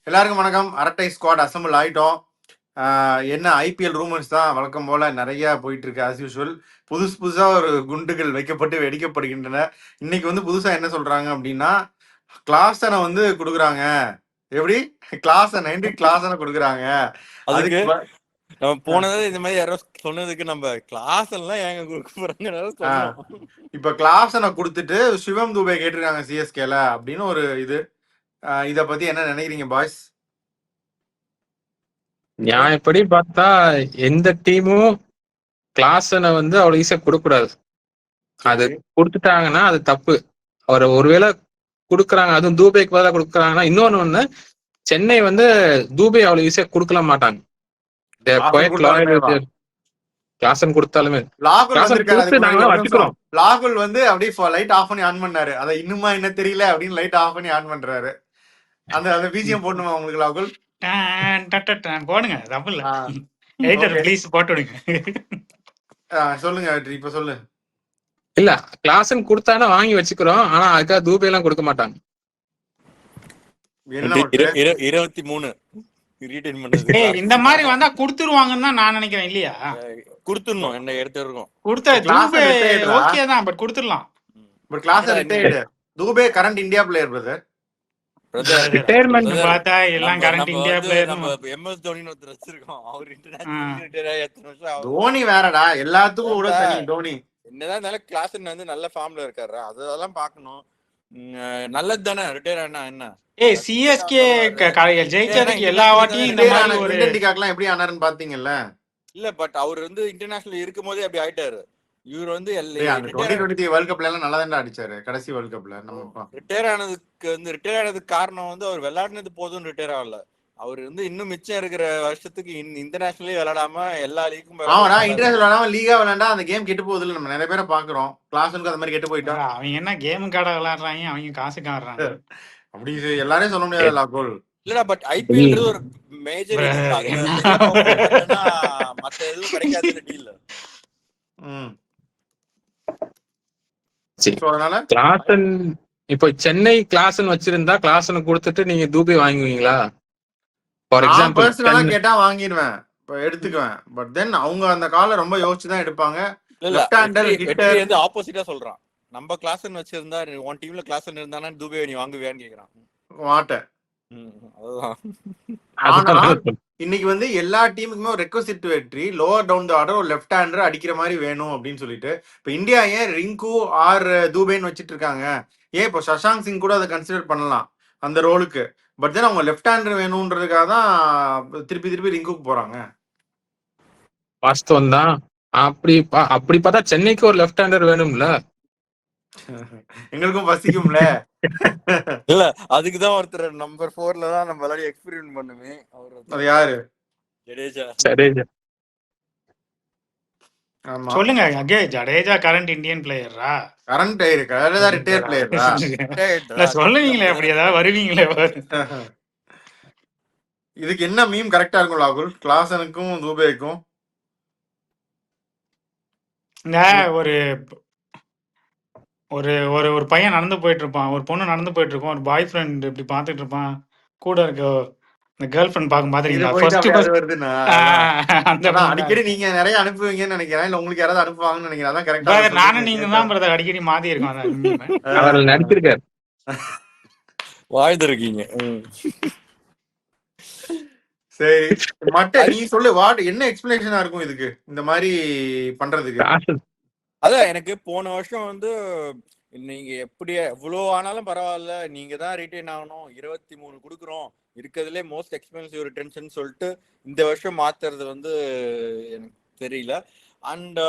எல்லாருக்கும் வணக்கம். அரட்டை ஸ்குவாட் அசம்பிள் ஆயிட்டோம். என்ன ஐபிஎல் ரூமர்ஸ் தான் வழக்கம் போல நிறைய போயிட்டு இருக்கு ஆஸ் யூஷுவல். புதுசா ஒரு குண்டுகள் வைக்கப்பட்டு வெடிக்கப்படுகின்றன. இன்னைக்கு வந்து புதுசா என்ன சொல்றாங்க அப்படின்னா, கிளாஸனை வந்து கொடுக்குறாங்க. எப்படி கிளாஸனை கொடுக்குறாங்க. அதுக்கு நம்ம போனது இந்த மாதிரி யாரோ சொன்னதுக்கு நம்ம கிளாஸ் எல்லாம் ஏங்க கொடுக்க போறாங்க. இப்ப கிளாஸனை கொடுத்துட்டு சிவம் துபே கேட்டிருக்காங்க சிஎஸ்கேல அப்படின்னு ஒரு இது. இத பத்தி என்ன நினைக்கிறீங்க பாய்ஸ்? நான் எப்படி பார்த்தா எந்த டீமும் கிளாஸனை வந்து அவ்வளவு ஈஸியா கொடுக்கூடாது. அது கொடுத்துட்டாங்கன்னா அது தப்பு. அவர் ஒருவேளை கொடுக்குறாங்க, அதுவும் தூபேக்கு பதிலாக கொடுக்குறாங்கன்னா, இன்னொன்னு ஒண்ணு, சென்னை வந்து தூபே அவ்வளவு ஈஸியா கொடுக்கல மாட்டாங்க. கிளாசன் கொடுத்தாலுமே லாகுல் வந்து அப்படியே லைட் ஆஃப் பண்ணி ஆன் பண்ணாரு. அதை இன்னுமா என்ன தெரியல அப்படின்னு லைட் ஆஃப் பண்ணி ஆன் பண்றாரு. அந்த பிஜிஎம் போடணுமா உங்களுக்கு லாகுல்? போடுங்க, எடிட்டர் ப்ளீஸ் போட்டு விடுங்க. சொல்லுங்க இப்ப சொல்லு. இல்ல, கிளாசன் கொடுத்தானா வாங்கி வச்சுக்கிறோம், ஆனா அதுக்காக தூபே எல்லாம் கொடுக்க மாட்டாங்க. 23 இந்த மாதிரி வந்தா குடுத்துருவாங்கன்னு தான் நான் நினைக்கிறேன். இல்லையா, குடுத்துடணும். என்ன எடுத்து இருக்கோம் ஓகே தான், பட் குடுத்துடலாம். But class retired. Dube current India player brother. Retirement பார்த்தா எல்லாம் கரண்ட் இந்தியா பிளேயர். நம்ம எம்எஸ் தோனின்னு ஒருத்தர் வச்சிருக்கோம். அவர் இன்டர்நேஷனல் ரிட்டையர் ஆகி எத்தனை வருஷம். தோனி வேறடா, எல்லாத்துக்கும் கூட தனி தோனி. என்னதான் இருந்தாலும் கிளாசன் வந்து நல்ல ஃபார்ம்ல இருக்காரு, அதெல்லாம் பார்க்கணும். நல்லது தானே ரிட்டையர் ஆனா என்ன. சிஎஸ்கே ஜெயிச்சதுக்கு எல்லா வாட்டியும் இந்த மாதிரி ஒரு டிகாக்லாம் எப்படி ஆனாருன்னு பாத்தீங்கல்ல? இல்ல, பட் அவர் வந்து இன்டர்நேஷனல் இருக்கும் போதே அப்படி ஆயிட்டாரு. இவர் வந்து வேர்ல்ட் கப்ல எல்லாம் நல்லா தான் அடிச்சாரு. கடைசி வேர்ல்ட் கப்ல நம்ம ரிட்டையர் ஆனதுக்கு காரணம் வந்து அவர் விளையாடுனது போதும் ரிட்டையர் ஆகல. அவர் வந்து இன்னும் மிச்சம் இருக்கிற வருஷத்துக்கு இன்டர்நேஷனலே விளையாடாம எல்லா லீக்கும் இன்டர்நேஷனல் விளையாடாம லீகா விளையாண்டா அந்த கேம் கெட்டு போகுது. நம்ம நிறைய பேரை பாக்குறோம். கிளாஸுக்கு அந்த மாதிரி கெட்டு போயிட்டோம். அவங்க என்ன கேம் கார்டா விளையாடுறாங்க, அவங்க காசுக்கு ஆடுறாங்க. அப்படி எல்லாரையும் சொல்ல முடியாது லாகோல். இல்லடா, பட் ஐபிஎல் ஒரு மேஜர் மத்த எதுவும் கிடைக்காது டீல். கிளாசன் இப்போ சென்னை கிளாசன் வச்சிருந்தா கிளாசனை கொடுத்துட்டு நீங்க தூபே வாங்குவீங்களா? ஃபார் எக்ஸாம்பிள் கேட்டா வாங்கிடுவேன், எடுத்துக்குவேன். பட் தென் அவங்க அந்த கால ரொம்ப யோசிச்சுதான் எடுப்பாங்க. ஆப்போசிட்டா சொல்றான். நம்ம கிளாசன் வச்சிருந்தா உன் டீம்ல கிளாசன் இருந்தானா தூபே நீ வாங்குவியான்னு கேக்குறான். மாட்டேன். இன்னைக்கு வந்து எல்லா டீமுக்குமே ஒரு ரெக்வசிட் வெற்றி லோவர் டவுன் தி ஆர்டர் ஒரு லெஃப்ட் ஹேண்டர் அடிக்கிற மாதிரி வேணும் அப்படின்னு சொல்லிட்டு இப்ப இந்தியா ஏன் ரிங்கு ஆர் தூபேன்னு வச்சிட்டு இருக்காங்க? ஏன் இப்போ சஷாங்க் சிங் கூட அதை கன்சிடர் பண்ணலாம் அந்த ரோலுக்கு. பட் தென் அவங்க லெஃப்ட் ஹேண்டர் வேணும்ன்றதுக்காக தான் திருப்பி ரிங்குக்கு போறாங்க. வாஸ்தவம் தான். அப்படி பார்த்தா சென்னைக்கு ஒரு லெஃப்ட் ஹேண்டர் வேணும்ல. எங்களுக்கும் பசிக்கும்ல. இல்ல, அதுக்குதான் ஒருத்தர் நம்பர் 4ல தான் நம்ம விளையாடி எக்ஸ்பெரிமென்ட் பண்ணுமே. அது யாரு? ஜடேஜா. சொல்லுங்க ஜடேஜா கரண்ட் இந்தியன் பிளேயரா? கரண்ட் ரிட்டையர் பிளேயரா? சொல்லுவீங்களே, அப்படி ஏதாவது வருவீங்களே. இதுக்கு என்ன மீம் கரெக்டா இருக்கும் லாகுல்? கிளாசனுக்கும் தூபேக்கும் ஒரு ஒரு ஒரு பையன் நடந்து போயிட்டு இருப்பான், ஒரு பொண்ணு நடந்து போயிட்டு இருக்கும், ஒரு பாய் ஃப்ரெண்ட் இப்படி பாத்துட்டு இருப்பான், கூட இருக்க இந்த கேர்ள் ஃப்ரெண்ட் பாக்கும் பாத்துறீங்களா? அடிக்கடி நீங்க நிறைய அனுப்புவீங்கன்னு நினைக்கிறேன். இல்ல உங்களுக்கு யாராவது அனுப்புவாங்கன்னு நினைக்கிறேன். அதான் கரெக்டா. நானும் நீங்க தான் பிரதர் அடிக்கடி மாத்தி இருக்கோம். அவர் நடிச்சிருக்காரு. வாழ்ந்துருக்கீங்க. சரி, மட்டும் நீ சொல்லு. என்ன எக்ஸ்பிளனேஷனா இருக்கும் இதுக்கு இந்த மாதிரி பண்றதுக்கு? அதான் எனக்கு போன வருஷம் வந்து நீங்க எப்படி எவ்வளோ ஆனாலும் பரவாயில்ல, நீங்க தான் ரிட்டைன் ஆகணும், 23 கொடுக்குறோம், இருக்கிறதுலே மோஸ்ட் எக்ஸ்பென்சிவ் ரிட்டன்ஷன் சொல்லிட்டு இந்த வருஷம் மாத்துறது வந்து எனக்கு தெரியல. அண்ட்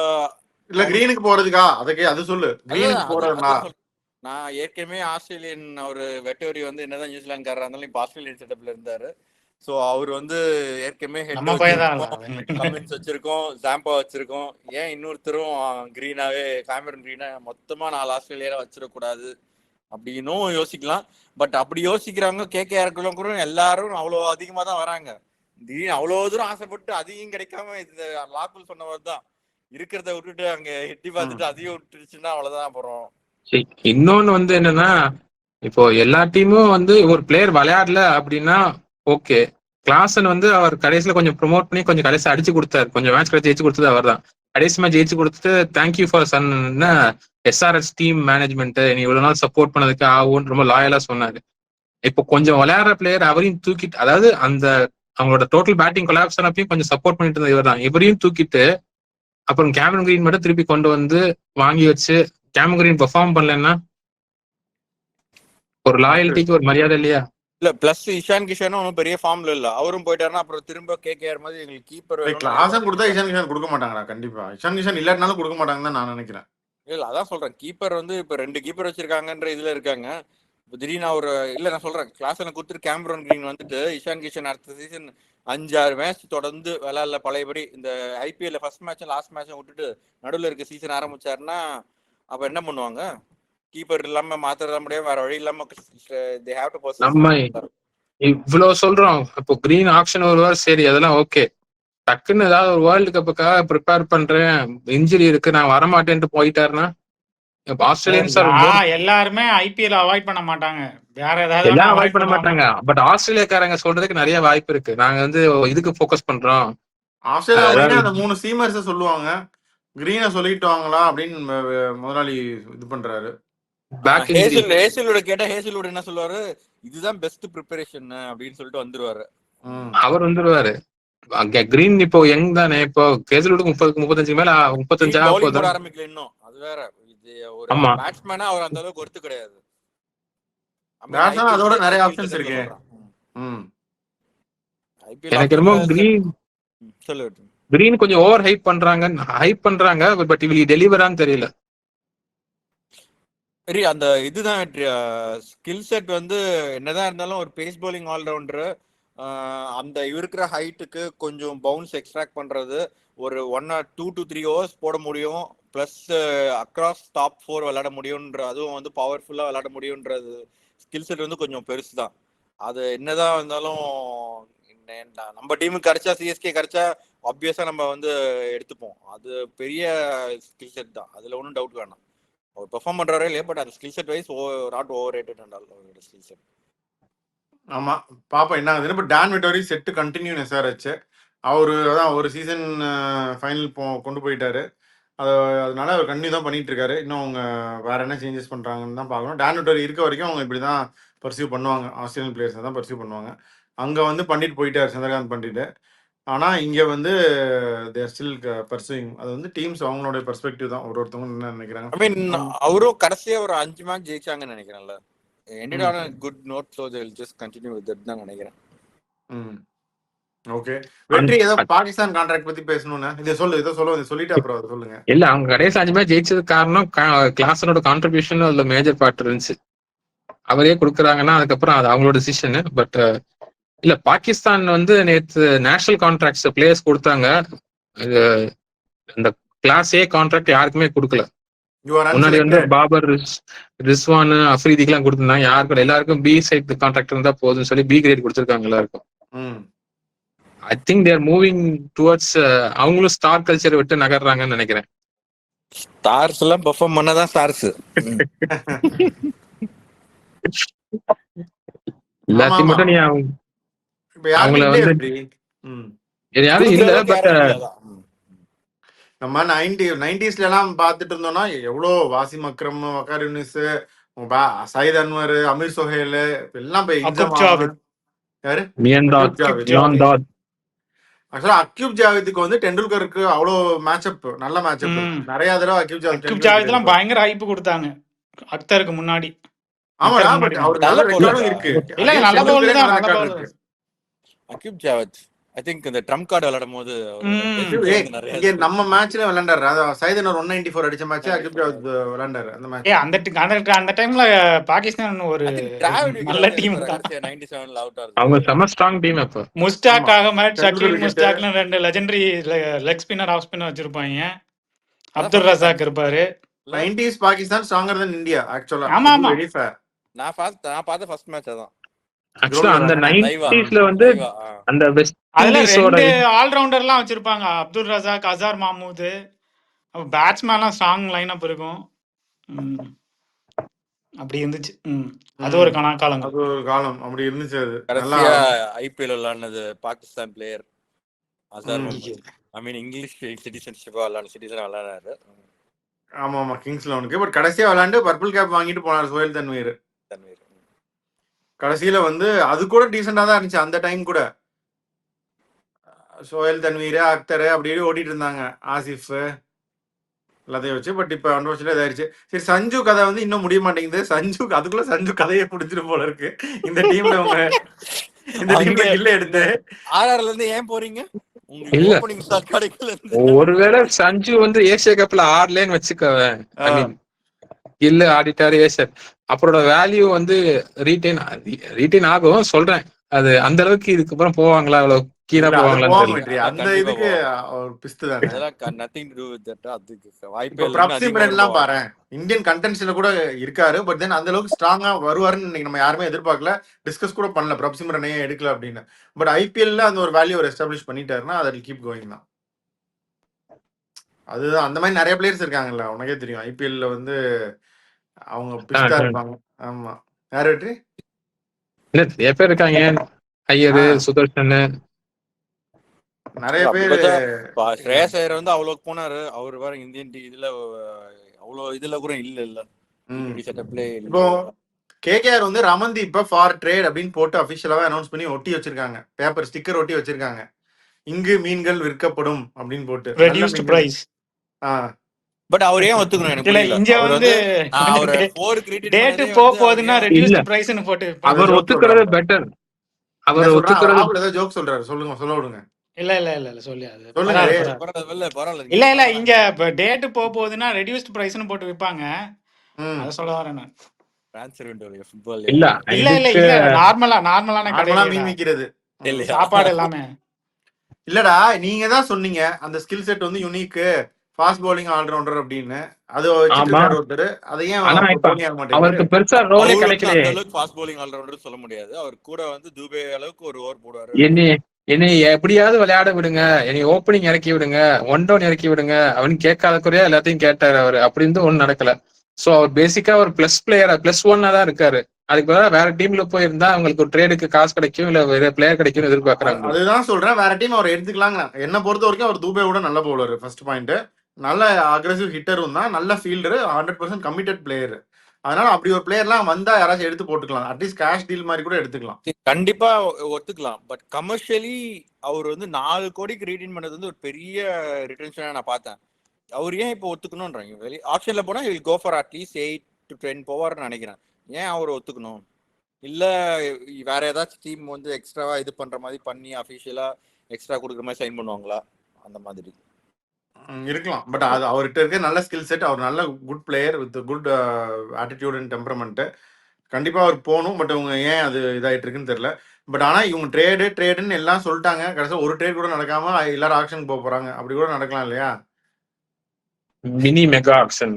இல்ல கிரீனுக்கு போறதுக்கா? அதுக்கு அது சொல்லு. கிரீனுக்கு போறதுனா நான் ஏற்கனவே ஆஸ்திரேலியன் ஒரு வெட்டோரி வந்து என்னதான் நியூசிலாந்துக்காரரா இருந்தாலும் இப்போ ஆஸ்திரேலியன் செட்டப்ல இருந்தாரு. ஸோ அவர் வந்து ஏற்கனவே கமின்ஸ் வச்சிருக்கோம், ஜாம்பா வச்சிருக்கோம். ஏன் இன்னொருத்தரும் கிரீனாவே கேமரன் கிரீனா மொத்தமா 4 ஆஸ்திரேலியால வச்சிடக்கூடாது அப்படின்னும் யோசிக்கலாம். பட் அப்படி யோசிக்கிறவங்க கேகேஆருக்குள்ள கூட எல்லாரும் அவ்வளோ அதிகமா தான் வராங்க. திடீர்னு அவ்வளோ தூரம் ஆசைப்பட்டு அதிகம் கிடைக்காம இந்த லாக்குல் சொன்னவர் தான் இருக்கிறத விட்டுட்டு அங்க எட்டி பார்த்துட்டு அதிகம் விட்டுருச்சுன்னா அவ்வளவுதான் போறோம். இன்னொன்னு வந்து என்னன்னா, இப்போ எல்லா டீமும் வந்து ஒரு பிளேயர் விளையாடல அப்படின்னா ஓகே. கிளாசன் வந்து அவர் கடைசியில கொஞ்சம் ப்ரோமோட் பண்ணி கொஞ்சம் கடைசி அடிச்சு கொடுத்தாரு. கொஞ்சம் மேட்ச் கடைசி ஜெயிச்சு கொடுத்தது அவர் தான். கடைசி மேட்ச் ஜெயிச்சு கொடுத்துட்டு thank you for Sun SRS team management நீ இவ்வளவு நாள் சப்போர்ட் பண்ணதுக்கு ஆகும்னு ரொம்ப லாயலா சொன்னாரு. இப்போ கொஞ்சம் விளையாடுற பிளேயர் அவரையும் தூக்கிட்டு, அதாவது அந்த அவங்களோட டோட்டல் பேட்டிங் கொலாப்ஸ் ஆனப்பையும் கொஞ்சம் சப்போர்ட் பண்ணிட்டு இருந்த இவர் தான். இவரையும் தூக்கிட்டு அப்புறம் கேமரன் கிரீன் மட்டும் திருப்பி கொண்டு வந்து வாங்கி வச்சு கேமரன் கிரீன் பெர்ஃபார்ம் பண்ணலன்னா ஒரு லாயல்ட்டிக்கு ஒரு மரியாதை இல்லையா? இல்ல பிளஸ் இஷான் கிஷனும் ஒன்றும் பெரிய ஃபார்ம்ல இல்ல. அவரும் போயிட்டாருன்னா அப்புறம் திரும்ப கேகேஆர் மாதிரி எங்களுக்கு கீப்பர் கிளாஸன் கொடுத்தா இஷான் கிஷன் கொடுக்க மாட்டாங்களா? கண்டிப்பா இஷான் கிஷன் இல்லாட்டினாலும் கொடுக்க மாட்டாங்கன்னு தான் நான் நினைக்கிறேன். இல்ல அதான் சொல்றேன், கீப்பர் வந்து இப்ப 2 கீப்பர் வச்சிருக்காங்கன்ற இதுல இருக்காங்க. இப்போ திடீர்னு ஒரு இல்ல நான் சொல்றேன் கிளாஸ்ல கொடுத்துட்டு கேமரன் கிரீன் வந்துட்டு இஷான் கிஷன் அடுத்த சீசன் 5-6 மேட்ச் தொடர்ந்து விளையாடல பழையபடி இந்த ஐபிஎல்ல ஃபர்ஸ்ட் மேட்சும் லாஸ்ட் மேட்சும் விட்டுட்டு நடுவில் இருக்க சீசன் ஆரம்பிச்சாருன்னா அப்ப என்ன பண்ணுவாங்க? கீப்பர் இல்லாம மாத்திர முடியாது, வேற வழி இல்லாம they have to possess. நம்ம இவ்வளவு சொல்றோம். இப்போ கிரீன் ஆக்ஷன் வருவார், சரி அதெல்லாம் ஓகே. டக்குன்னு ஏதாவது ஒரு வேர்ல்டு கப்புக்காக ப்ரிப்பேர் பண்றேன், இன்ஜுரி இருக்கு, நான் வரமாட்டேன்ட்டு போயிட்டாருன்னா ஆஸ்திரேலியன்ஸ் எல்லாருமே ஐபிஎல் அவாய்ட் பண்ண மாட்டாங்க, வேற ஏதாவது எல்லாம் அவாய்ட் பண்ண மாட்டாங்க. பட் ஆஸ்திரேலியாக்காரங்க சொல்றதுக்கு நிறைய வாய்ப்பு இருக்கு. நாங்க வந்து இதுக்கு ஃபோக்கஸ் பண்றோம். ஆஸ்திரேலியா அந்த 3 சீமர்ஸ் சொல்லுவாங்க, கிரீனை சொல்லிட்டாங்களா அப்படின்னு முதலாளி இது பண்றாரு. ஹேசிலோட கேட்டா ஹேசிலோட என்ன சொல்லுவாரு, இதுதான் பெஸ்ட் ப்ரிப்பரேஷன் அப்படின்னு சொல்லிட்டு வந்துருவாரு. அவர் வந்துருவாரு. கிரீன் இப்போ யங் தானே, இப்போ ஹேசிலுக்கு 30-35 மேல 35 ஆரம்பிக்கல இன்னும். அது வேற, இது ஒரு பேட்ஸ்மேனா அவர் அந்த அளவுக்கு ஒர்த்து கிடையாது. அதோட நிறைய ஆப்ஷன்ஸ் இருக்கு. எனக்கு என்னமோ கிரீன் கொஞ்சம் ஓவர் ஹைப் பண்றாங்க, பட் இவங்க டெலிவரான்னு தெரியல. சரி, அந்த இதுதான் ஸ்கில் செட் வந்து என்னதான் இருந்தாலும் ஒரு பேஸ் பவுலிங் ஆல்ரவுண்டர், அந்த இருக்கிற ஹைட்டுக்கு கொஞ்சம் பவுன்ஸ் எக்ஸ்ட்ராக்ட் பண்றது, ஒரு 1 or 2 to 3 overs போட முடியும், பிளஸ் அக்ராஸ் டாப் 4 விளையாட முடியும்ன்ற, அதுவும் வந்து பவர்ஃபுல்லா விளையாட முடியும்ன்றது ஸ்கில் செட் வந்து கொஞ்சம் பெருசு தான். அது என்னதான் இருந்தாலும் நம்ம டீமுக்கு கிடைச்சா, சிஎஸ்கே கிடைச்சா ஆப்வியஸா நம்ம வந்து எடுத்துப்போம். அது பெரிய ஸ்கில் செட் தான், அதுல ஒன்றும் டவுட் வேணாம். அவர் பெர்ஃபார்ம் பண்றாரே இல்லையா, பட் அந்த skill set wise not overrated and all அவரோட ஸ்கில் செட். ஆமா பாப்பா என்ன ஆகுதுன்னு. இப்போ Dan Vettori set continue SRH அவரு அதான் ஒரு சீசன் ஃபைனல் கொண்டு போயிட்டாரு. அதனால அவர் கண்டினியூ தான் பண்ணிட்டு இருக்காரு. இன்னும் அவங்க வேற என்ன சேஞ்சஸ் பண்றாங்கன்னு தான் பார்க்கணும். டான் விட்டோரி இருக்க வரைக்கும் அவங்க இப்படி தான் பர்சியூ பண்ணுவாங்க, ஆஸ்திரேலியன் பிளேயர்ஸ் தான் பர்சியூ பண்ணுவாங்க. அங்கே வந்து பண்ணிட்டு போயிட்டார் சந்திரகாந்த் பண்ணிட்டு. ஆனால் இங்கே வந்து தேர் ஸ்டில் பர்சூயிங். அது வந்து டீம்ஸ் அவங்களோட பெர்ஸ்பெக்டிவ் தான், ஒருத்தவங்க என்ன நினைக்கிறாங்க. ஐ மீன் அவரும் கடைசியாக ஒரு 5 match ஜெயிச்சாங்கன்னு நினைக்கிறேன்ல, ended on a good note, so they'll just continue with that தான் நினைக்கிறேன். ஓகே, வெற்றி ஏதோ பாகிஸ்தான் கான்ட்ராக்ட் பத்தி பேசணும்னா இதை சொல்லிட்டு அப்புறம் அதை சொல்லுங்க. இல்ல, அவங்க கடைசி 5 மேட்ச் ஜெயிச்சதுக்கு காரணம் கிளாஸனோட கான்ட்ரிபியூஷன் அதுல மேஜர் பார்ட் இருந்துச்சு. அவரே கொடுக்குறாங்கன்னா அதுக்கப்புறம் அது அவங்களோட டிசிஷன். பட் இல்ல, பாகிஸ்தான் வந்து நேற்று நேஷனல் கான்ட்ராக்ட்ஸ் பிளேயர்ஸ் கொடுத்தாங்க. இந்த கிளாஸ் ஏ கான்ட்ராக்ட் யாருக்குமே கொடுக்கல. முன்னாடி வந்து பாபர், ரிஸ்வான், அஃப்ரீதிக்கெல்லாம் கொடுத்துருந்தாங்க. யாருக்கும் எல்லாருக்கும் பி சைட் கான்ட்ராக்ட் இருந்தா போதும்னு சொல்லி பி கிரேட் கொடுத்துருக்காங்க எல்லாருக்கும். I think there moving towards அவங்களும் ஸ்டார் கல்ச்சரை விட்டு நகர்றாங்கன்னு நினைக்கிறேன். ஸ்டார்ஸ் எல்லாம் பெர்ஃபார்ம் பண்ணாதான் ஸ்டார்ஸ். எல்லாத்தையும் மட்டும் நீ அவங்கள வந்து யாரும் இல்ல. பட் நம்ம 90s எல்லாம் பார்த்துட்டு இருந்தோம்னா எவ்வளோ வாசிம் அக்ரம், வக்கார் யூனிஸ், சயித் அன்வர், அமீர் சோஹேல் எல்லாம் யாரு ஆக்சுவலா அக்யூப் ஜாவேத்துக்கு வந்து டெண்டுல்கருக்கு அவ்வளோ மேட்சப், நல்ல மேட்சப். நிறைய தடவை அக்யூப் ஜாவேத் எல்லாம் பயங்கர ஹைப் கொடுத்தாங்க அக்தருக்கு முன்னாடி. ஆமாடா, பட் அவருக்கு நல்ல ரெக்கார்டும் இருக்கு. இல்ல, நல்ல பவுலர் தான், நல்ல பவுலர் அக்யூப் ஜாவேத். ஐ திங்க் இந்த ட்ரம்ப் கார்டு விளையாடும் போது இங்க நம்ம மேட்ச்ல விளையாண்டாரு. அதாவது சைதன் 194 அடிச்ச மேட்ச் அக்யூப் ஜாவேத் விளையாண்டாரு. அந்த மேட்ச் அந்த டைம்ல பாகிஸ்தான் ஒரு நல்ல டீம் தான். 97ல அவுட் ஆகுது. அவங்க செம ஸ்ட்ராங் டீம். அப்ப முஸ்டாக் அகமட், ஷக்கீல் முஸ்டாக்ல 2 legendary leg spinner, off spinner வச்சிருப்பாங்க. அப்துல் ரசாக் இருப்பாரு. 90s பாகிஸ்தான் ஸ்ட்ராங்கர் தென் இந்தியா ஆக்சுவலா. ஆமா ஆமா, நான் பார்த்த ஃபர்ஸ்ட் மேட்ச் அதான். ஆக்சுவலா அந்த 90sல வந்து அந்த வெஸ்ட் அதுல 2 ஆல்ரவுண்டர்லாம் வச்சிருப்பாங்க. அப்துல் ரசாக், அசார் மாமூத், பேட்ஸ்மேன்லாம் ஸ்ட்ராங் லைன் அப் இருக்கும். அப்படி இருந்துச்சு. அது ஒரு காலங்கள். அது ஒரு காலம் அப்படி இருந்துச்சு. அது நல்லா கடைசியா ஐபிஎல் விளையாடுனது பாகிஸ்தான் பிளேயர் அசார் முகமது. ஐ மீன் இங்கிலீஷ் சிட்டிசன்ஷிப்பா சிட்டிசன் விளையாடுறாரு. ஆமா ஆமா கிங்ஸ் 11க்கு. பட் கடைசியா விளையாண்டு பர்பிள் கேப் வாங்கிட்டு போனார் சோஹைல் தன்வீர். கடைசியில வந்து அது கூட டீசெண்டா தான் இருந்துச்சு அந்த டைம் கூட. சோஹைல் தன்வீர், அக்தர் அப்படியே ஓடிட்டு இருந்தாங்க, ஆசிஃப் எல்லாத்தையும் வச்சு. பட் இப்போ அன்ஃபார்ச்சுனேட் இதாயிருச்சு. சரி, சஞ்சு கதை வந்து இன்னும் முடிய மாட்டேங்குது. சஞ்சு அதுக்குள்ள சஞ்சு கதையை பிடிச்சிட்டு போல இருக்கு இந்த டீம்ல. அவங்க இந்த டீம்ல கில்ல எடுத்து ஆர்ஆர்ல இருந்து ஏன் போறீங்க? இல்ல. ஓப்பனிங் ஸ்டார்ட் கிடைக்கல. ஒருவேளை சஞ்சு வந்து ஏசியா கப்ல 6 லேன் வச்சுக்கவேன். ஐ மீன் இல்ல ஆடிட்டாரு ஏசர், அப்புறோட வேல்யூ வந்து ரீட்டைன் ஆகும் சொல்றேன். அது அந்த அளவுக்கு இதுக்கப்புறம் போவாங்களா, அவ்வளவு கீழே போவாங்களான்னு தெரியல. அந்த இதுக்கு பிஸ்து தானே. Nothing to to with that. அதுக்கு இப்போ வாய்ப்பே பிரப் சிம்ரன்லாம் பாரு, இந்தியன் கண்டென்ஷன்ல கூட இருக்காரு. பட் தென் அந்த அளவுக்கு ஸ்ட்ராங்கா வருவாருன்னு இன்னைக்கு நம்ம யாருமே எதிர்பார்க்கல, டிஸ்கஸ் கூட பண்ணல பிரப் சிம்ரன் ஏன் எடுக்கல அப்படின்னு. பட் ஐபிஎல்ல அந்த ஒரு வேல்யூ எஸ்டாப்ளிஷ் பண்ணிட்டாருன்னா அதை கீப் கோயிங் தான். அதுதான் அந்த மாதிரி நிறைய பிளேயர்ஸ் இருக்காங்கல்ல, உனக்கே தெரியும். ஐபிஎல்ல வந்து அவங்க பிஸ்டா இருப்பாங்க. ஆமா, யார் வெற்றி இல்ல நிறைய பேர் இருக்காங்க, ஐயரு, சுதர்ஷன், நிறைய பேர். ஸ்ரேயஸ் ஐயர் வந்து அவ்வளவு போனாரு. அவர் வேற இந்தியன் இதுல அவ்வளவு இதுல கூட இல்ல. இப்போ கேகேஆர் வந்து ரமன்தீப் ஃபார் ட்ரேட் அப்படின்னு போட்டு அபிஷியலாவே அனௌன்ஸ் பண்ணி ஒட்டி வச்சிருக்காங்க, பேப்பர் ஸ்டிக்கர் ஒட்டி வச்சிருக்காங்க. இங்கு மீன்கள் விற்கப்படும் அப்படின்னு போட்டு ரெடியூஸ்ட் பிரைஸ். பட் அவர் ஏன் ஒத்துக்கணும் எனக்கு இல்ல, இங்க வந்து அவர் 4 கிரெடிட் டேட் போகுதுன்னா ரெடியூஸ்ட் பிரைஸ்னு போட்டு அவர் ஒத்துக்கிறது பெட்டர். அவர் ஒத்துக்கிறது ஏதோ ஜோக் சொல்றாரு, சொல்ல விடுங்க. இல்ல சொல்லியாது பரவாயில்ல. இல்ல இங்க டேட் போகுதுன்னா ரெடியூஸ்ட் பிரைஸ்னு போட்டு விப்பாங்க. அத சொல்ல வரேன் நான். ட்ரான்ஸ்ஃபர் விண்டோல ஃபுட்பால் இல்ல நார்மலான நார்மலா மீன் விக்கிறது சாப்பாடு எல்லாமே. இல்லடா, நீங்க தான் சொன்னீங்க அந்த ஸ்கில் செட் வந்து யூனிக், ஃபாஸ்ட் பவுலிங் ஆல்ரவுண்டர் அப்படின்னு. அது ஒருத்தர் அதை ஏன் அவருக்கு பெருசா ரோலே கிடைக்கல. அந்த அளவுக்கு ஃபாஸ்ட் பவுலிங் ஆல்ரவுண்டர் சொல்ல முடியாது. அவர் கூட வந்து துபே அளவுக்கு ஒரு ஓவர் போடுவாரு. என்னை எப்படியாவது விளையாட விடுங்க, என்னை ஓப்பனிங் இறக்கி விடுங்க, 1 டவுன் இறக்கி விடுங்க அவனு கேட்காத குறையா எல்லாத்தையும் கேட்டாரு அவரு. அப்படின்னு ஒன்னும் நடக்கல. சோ அவர் பேசிக்கா ஒரு பிளஸ் பிளேயரா +1 தான் இருக்காரு. அதுக்கு பதிலா வேற டீம்ல போயிருந்தா அவங்களுக்கு ஒரு ட்ரேடுக்கு காசு கிடைக்கும், இல்ல வேற பிளேயர் கிடைக்கும் எதிர்பார்க்கறாங்க. அதுதான் சொல்றேன், வேற டீம் அவர் எடுத்துக்கலாங்க. என்ன பொறுத்த வரைக்கும் அவர் துபேவோட நல்ல பவுலர், ஃபர்ஸ்ட் பாயிண்ட். நல்ல அக்ரெசிவ் ஹிட்டரும் தான், நல்ல ஃபீல்டர், 100% கமிட்டட் பிளேயர். அதனால அப்படி ஒரு பிளேயர்லாம் வந்தா யாராச்சும் எடுத்து போட்டுக்கலாம், அட்லீஸ்ட் கேஷ் டீல் மாதிரி கூட எடுத்துக்கலாம். கண்டிப்பா ஒத்துக்கலாம். பட் கமர்ஷியலி அவர் வந்து 4 கோடிக்கு ரீடைன் பண்ணது வந்து ஒரு பெரிய ரிட்டன்ஷனா நான் பார்த்தேன். அவர் ஏன் இப்போ ஒத்துக்கணும்ன்றாங்க? வெளி ஆப்ஷன்ல போனா will go for at least 8 to 10 போவார்னு நினைக்கிறேன். ஏன் அவர் ஒத்துக்கணும்? இல்ல வேற ஏதாச்சும் டீம் வந்து எக்ஸ்ட்ராவா இது பண்ற மாதிரி பண்ணி அபிஷியலா எக்ஸ்ட்ரா கொடுக்குற மாதிரி சைன் பண்ணுவாங்களா? அந்த மாதிரி இருக்கலாம். பட் அது அவர்கிட்ட இருக்க நல்ல ஸ்கில் செட், அவர் நல்ல good player with good attitude and temperament. கண்டிப்பா அவர் போகணும். பட் இவங்க ஏன் அது இதாயிட்டு இருக்குன்னு தெரியல. பட் ஆனா இவங்க ட்ரேடுன்னு எல்லாம் சொல்லிட்டாங்க. கடைசியா ஒரு ட்ரேட் கூட நடக்காம எல்லாரும் ஆக்ஷனுக்கு போக போறாங்க. அப்படி கூட நடக்கலாம் இல்லையா? Mini mega action.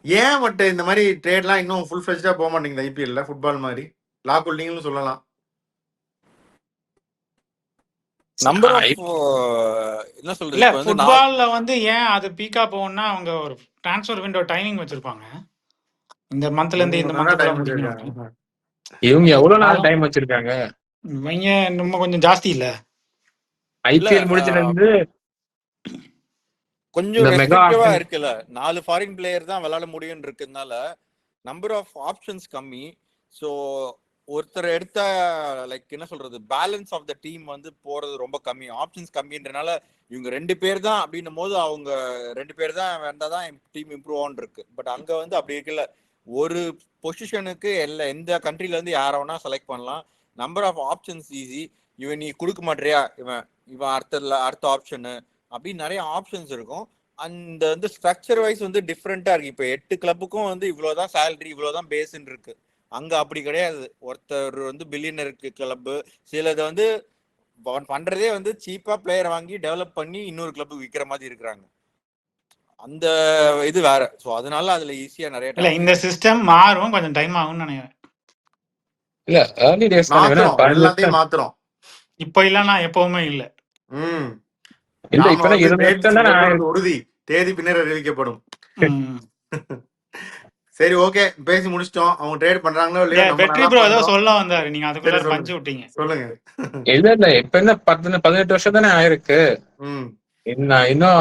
ஏன் பட் இந்த மாதிரி ட்ரேட்லாம் இன்னும் ஃபுல் ஃபிளெஜ்டா போக மாட்டேங்குது ஐபிஎல்ல? ஃபுட்பால் மாதிரி லாக் ஹோல்டிங்னு சொல்லலாம். நம்பர் ஆஃப் என்ன இல்ல சொல்றது வந்து ஃபுட்பால்ல வந்து ஏன் அது பீக்கா போகும்னா அவங்க ஒரு ட்ரான்ஸ்ஃபர் விண்டோ டைமிங் வச்சிருப்பாங்க. இந்த மந்த்ல இருந்து இந்த மந்த்ல முடிக்கணும். இவங்க எவ்வளவு நாள் டைம் வச்சிருக்காங்க? இவங்க இன்னும் கொஞ்சம் ஜாஸ்தி இல்ல. ஐபிஎல் முடிஞ்சதுல இருந்து கொஞ்சம் ரெஸ்ட்ரிக்டிவா இருக்குல்ல. 4 ஃபாரின் பிளேயர் தான் விளையாட முடியும் இருக்கிறதுனால நம்பர் ஆஃப் ஆப்ஷன்ஸ் கம்மி. ஸோ ஒருத்தர் எடுத்த லைக் என்ன சொல்றது, பேலன்ஸ் ஆஃப் த டீம் வந்து போறது ரொம்ப கம்மி. ஆப்ஷன்ஸ் கம்மின்றனால இவங்க 2 பேர் தான் அப்படின்னும் போது அவங்க 2 பேர் தான் வந்தால் தான் டீம் இம்ப்ரூவ் ஆன் இருக்கு. பட் அங்க வந்து அப்படி இருக்குல்ல. ஒரு பொசிஷனுக்கு எந்த கண்ட்ரில இருந்து யாரை வேணா செலக்ட் பண்ணலாம். Number of options easy. இவன் நீ கொடுக்க மாட்டியா, இவன் அடுத்த ஆப்ஷனு அப்படின்னு நிறைய ஆப்ஷன்ஸ் இருக்கும். அந்த வந்து ஸ்ட்ரக்சர் வைஸ் வந்து டிஃப்ரெண்டா இருக்கு. இப்போ 8 கிளப்புக்கும் வந்து இவ்வளவுதான் சேலரி, இவ்வளவுதான் பேஸ்ன்னு இருக்கு. அங்க அப்படி கிடையாது. ஒருத்தர் வந்து பில்லியனருக்கு கிளப்பு, சிலது வந்து பண்றதே வந்து சீப்பா பிளேயர் வாங்கி டெவலப் பண்ணி இன்னொரு கிளப்புக்கு விற்கிற மாதிரி இருக்கிறாங்க. அந்த இது வேற. சோ அதனால அதுல ஈஸியா நிறைய இல்ல இந்த சிஸ்டம் மாறும், கொஞ்சம் டைம் ஆகும்னு நினைக்கிறேன். இல்ல early days எல்லாத்தையும் மாத்துறோம். இப்போ இல்லனா எப்பவுமே இல்ல. இல்ல இப்ப 2 வருஷம் தான் உறுதி, தேதி பின்னர் அறிவிக்கப்படும். சரி ஓகே, பேசி முடிச்சிட்டோம். அவங்க ட்ரேட் பண்றாங்களோ இல்லையோ, நம்ம வெற்றி நல்லா ப்ரோ ஏதோ பண்றோம். சொல்ல வந்தாரு, நீங்க சரி அதுக்குள்ள சொல்லுங்க பஞ்சு விட்டீங்க. சொல்லுங்க. இல்ல இப்ப என்ன 18 வருஷம் தானே ஆயிருக்கு. ம் இன்னும்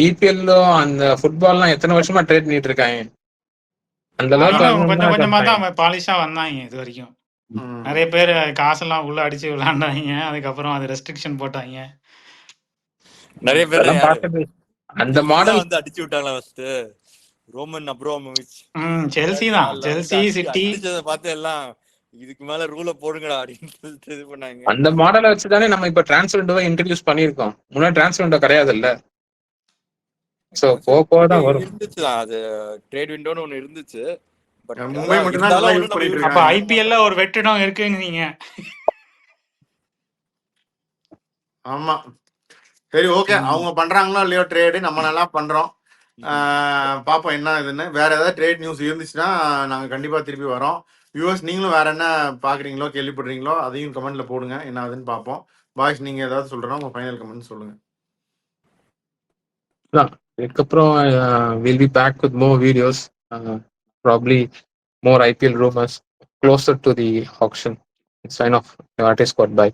இபிஎல்லும் அந்த ஃபுட்பால்லாம் எத்தனை வருஷமா ட்ரேட் பண்ணிட்டு இருக்காங்க. அந்த அளவுக்கு அவங்களும் கொஞ்சம் வரணும்னா கொஞ்சமா கஷ்டம். தான் பாலிஷா வந்தாங்க இது வரைக்கும். ம். நிறைய பேர் காசெல்லாம் உள்ள அடிச்சு விளையாண்டாங்க, அதுக்கப்புறம் அது ரெஸ்ட்ரிக்ஷன் போட்டாங்க. நிறைய பேர் அதெல்லாம் பார்த்துட்டு அந்த மாடல் வந்து அடிச்சு விட்டாங்களா ஃபர்ஸ்ட் ரோமன் அப்ரோமோவிச். செல்சி தான், செல்சி சிட்டி அடிச்சதை பார்த்து எல்லாம் இதுக்கு மேல ரூல போடுங்கடா அப்படின்னு சொல்லிட்டு இது பண்ணாங்க. அந்த மாடலை வச்சுதானே நம்ம இப்ப டிரான்ஸ்ஃபர் விண்டோவை இன்ட்ரடியூஸ் பண்ணிருக்கோம். முன்னாடி டிரான்ஸ்ஃபர் விண்டோ கிடையாது இல்ல. சோ போக தான் வரும். இருந்துச்சுதான், அது ட்ரேட் விண்டோன்னு ஒண்ணு இருந்துச்சு. பட் மும்பை மட்டும் தான் நல்லா யூஸ் பண்ணிட்டு அப்ப இருக்காங்க. ஐபிஎல்ல ஒரு வெற்றிடம் இருக்குங்க. ஆமா சரி ஓகே, அவங்க பண்றாங்களோ இல்லையோ ட்ரேடு, நம்ம நல்லா பண்றோம். பாப்போம் என்ன இதுன்னு. வேற ஏதாவது ட்ரேட் நியூஸ் இருந்துச்சுன்னா நாங்க கண்டிப்பா திருப்பி வரோம். வியூவர்ஸ் நீங்களும் வேற என்ன பாக்குறீங்களோ கேள்விப்படுறீங்களோ அதையும் கமெண்ட்ல போடுங்க, என்ன ஆகுதுன்னு பார்ப்போம். பாய்ஸ் நீங்க ஏதாவது சொல்றோம், உங்க ஃபைனல் கமெண்ட் சொல்லுங்க. இதுக்கப்புறம் will be back with more videos, probably more IPL rumours closer to the auction. Sign off. Artist squad. Bye.